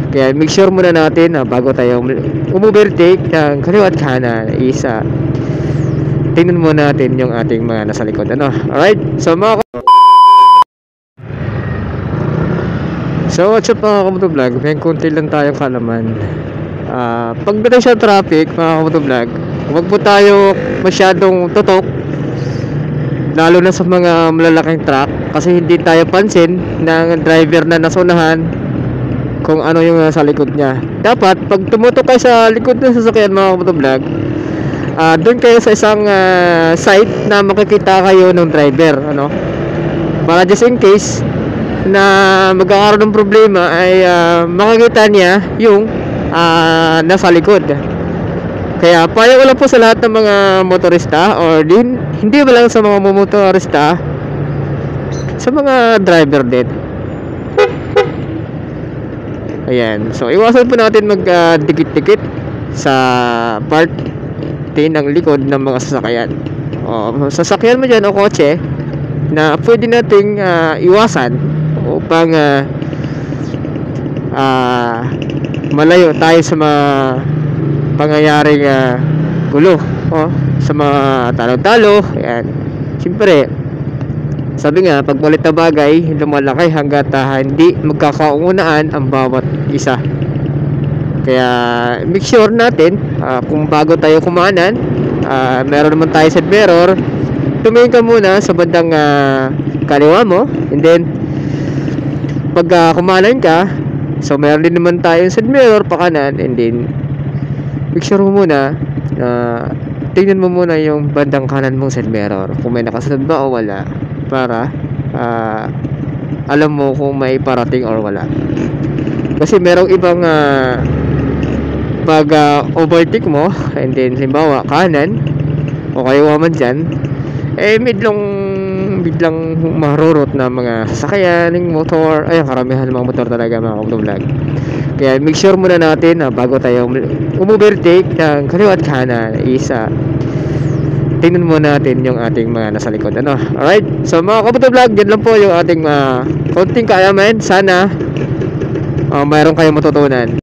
Kaya make sure muna natin na bago tayo umovertake ng kaliwa at kanan is tingnan muna natin yung ating mga nasa likod. Alright? So what's up mga kamotovlog? May konti lang tayong kalaman. Pagdating sa traffic mga kamotovlog, huwag po tayo masyadong tutok, lalo na sa mga malalaking truck, kasi hindi tayo pansin ng driver na nasunahan kung ano yung sa likod niya. Dapat pag tumutok kayo sa likod ng sasakyan mga kamotovlog, doon kayo sa isang site na makikita kayo ng driver, para just in case na magkakaroon ng problema ay makikita niya yung nasa likod. Kaya payo ko lang po sa lahat ng mga motorista, or hindi ba lang sa mga motorista, sa mga driver din. Ayan, so iwasan po natin magdikit-dikit sa part ng likod ng mga sasakyan. Sasakyan mo dyan o kotse na pwede nating iwasan upang malayo tayo sa mga pangyayaring gulo, sa mga talo-talo. Ayan, siyempre sabi nga, pag malit na bagay lumalaki hanggat hindi magkakaungunaan ang bawat isa. Kaya make sure natin kung bago tayo kumanan, meron naman tayo side mirror, tumingin ka muna sa bandang kaliwa mo, and then pag kumanan ka, so meron din naman tayong side mirror pa kanan, and then make sure mo muna tingnan mo muna yung bandang kanan mong side mirror kung may nakasunod ba o wala, para alam mo kung may parating or wala. Kasi merong ibang pag overtake mo, and then halimbawa kanan o kaliwa man dyan, biglang marurot na mga sasakyan ng motor. Ay, karamihan ng mga motor talaga mga kamotovlog. Kaya make sure muna natin na bago tayo umovertake ng kaliwa at kanan is tingnan muna natin yung ating mga nasa likod. Alright? So mga kamotovlog, yan lang po yung ating konting kaalaman. Sana mayroon kayong matutunan.